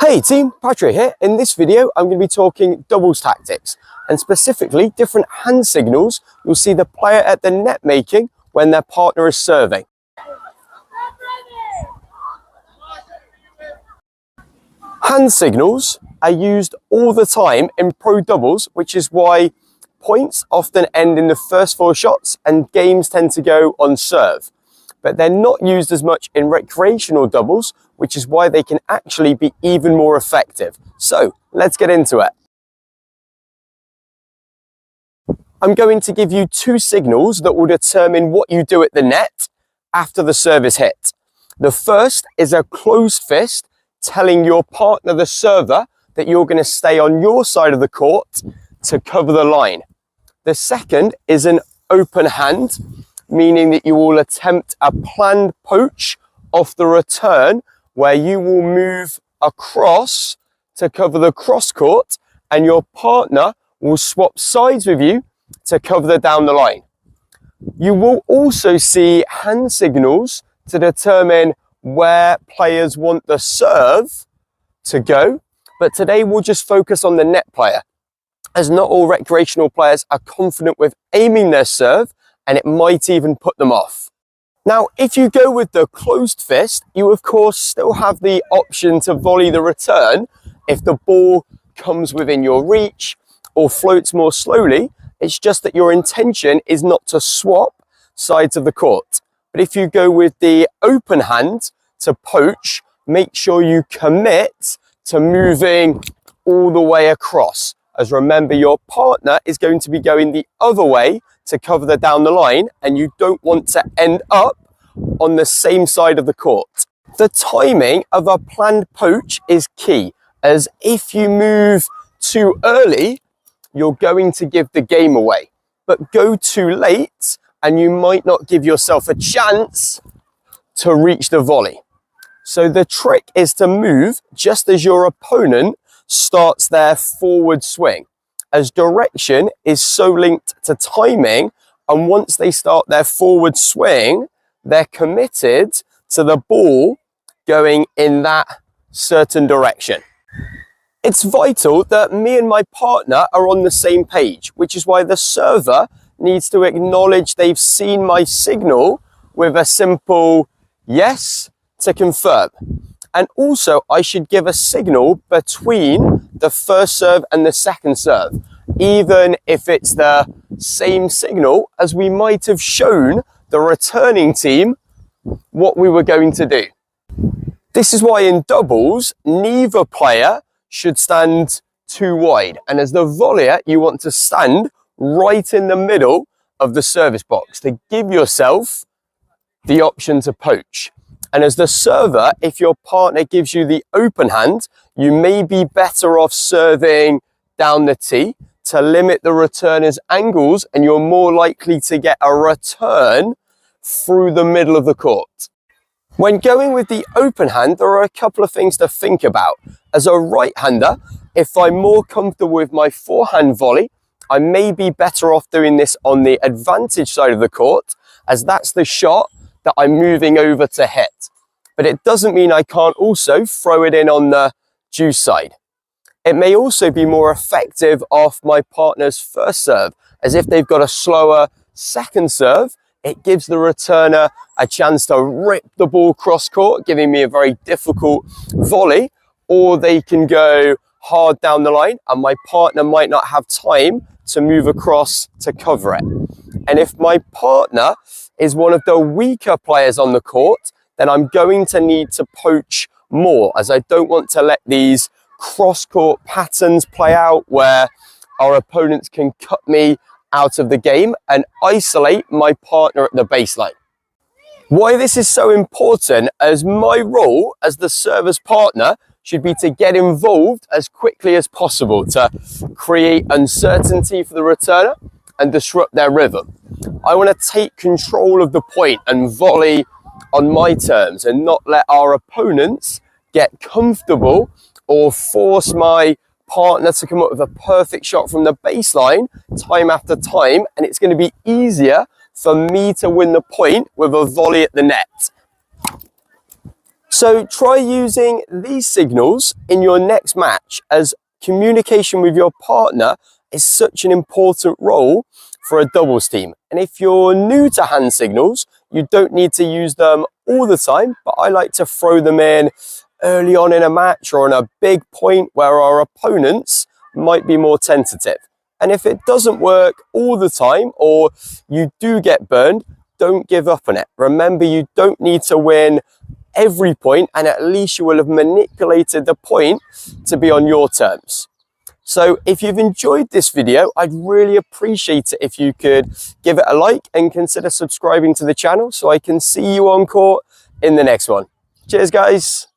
Hey team, Patrick here. In this video, I'm going to be talking doubles tactics and specifically different hand signals you'll see the player at the net making when their partner is serving. Hand signals are used all the time in pro doubles, which is why points often end in the first 4 shots and games tend to go on serve. But they're not used as much in recreational doubles, which is why they can actually be even more effective. So let's get into it. I'm going to give you 2 signals that will determine what you do at the net after the serve is hit. The first is a closed fist telling your partner, the server, that you're going to stay on your side of the court to cover the line. The second is an open hand, meaning that you will attempt a planned poach off the return where you will move across to cover the cross court and your partner will swap sides with you to cover the down the line. You will also see hand signals to determine where players want the serve to go, but today we'll just focus on the net player, as not all recreational players are confident with aiming their serve and it might even put them off. Now, if you go with the closed fist, you of course still have the option to volley the return if the ball comes within your reach or floats more slowly. It's just that your intention is not to swap sides of the court. But if you go with the open hand to poach, make sure you commit to moving all the way across. As remember, your partner is going to be going the other way to cover the down the line, and you don't want to end up on the same side of the court. The timing of a planned poach is key, as if you move too early, you're going to give the game away. But go too late, and you might not give yourself a chance to reach the volley. So the trick is to move just as your opponent starts their forward swing, as direction is so linked to timing, and once they start their forward swing, they're committed to the ball going in that certain direction. It's vital that me and my partner are on the same page, which is why the server needs to acknowledge they've seen my signal with a simple yes to confirm. And also, I should give a signal between the first serve and the second serve, even if it's the same signal, as we might have shown the returning team what we were going to do. This is why in doubles, neither player should stand too wide. And as the volleyer, you want to stand right in the middle of the service box to give yourself the option to poach. And as the server, if your partner gives you the open hand, you may be better off serving down the tee to limit the returner's angles, and you're more likely to get a return through the middle of the court. When going with the open hand, there are a couple of things to think about. As a right-hander, if I'm more comfortable with my forehand volley, I may be better off doing this on the advantage side of the court, as that's the shot that I'm moving over to hit. But it doesn't mean I can't also throw it in on the deuce side. It may also be more effective off my partner's first serve, as if they've got a slower second serve, it gives the returner a chance to rip the ball cross court, giving me a very difficult volley, or they can go hard down the line and my partner might not have time to move across to cover it. And if my partner is one of the weaker players on the court, then I'm going to need to poach more, as I don't want to let these cross-court patterns play out where our opponents can cut me out of the game and isolate my partner at the baseline. Why this is so important, as my role as the server's partner should be to get involved as quickly as possible to create uncertainty for the returner and disrupt their rhythm. I want to take control of the point and volley on my terms and not let our opponents get comfortable or force my partner to come up with a perfect shot from the baseline time after time, and it's going to be easier for me to win the point with a volley at the net. So try using these signals in your next match, as communication with your partner is such an important role for a doubles team. And if you're new to hand signals, you don't need to use them all the time, but I like to throw them in early on in a match or on a big point where our opponents might be more tentative. And if it doesn't work all the time, or you do get burned, don't give up on it. Remember, you don't need to win every point, and at least you will have manipulated the point to be on your terms. So if you've enjoyed this video, I'd really appreciate it if you could give it a like and consider subscribing to the channel so I can see you on court in the next one. Cheers, guys.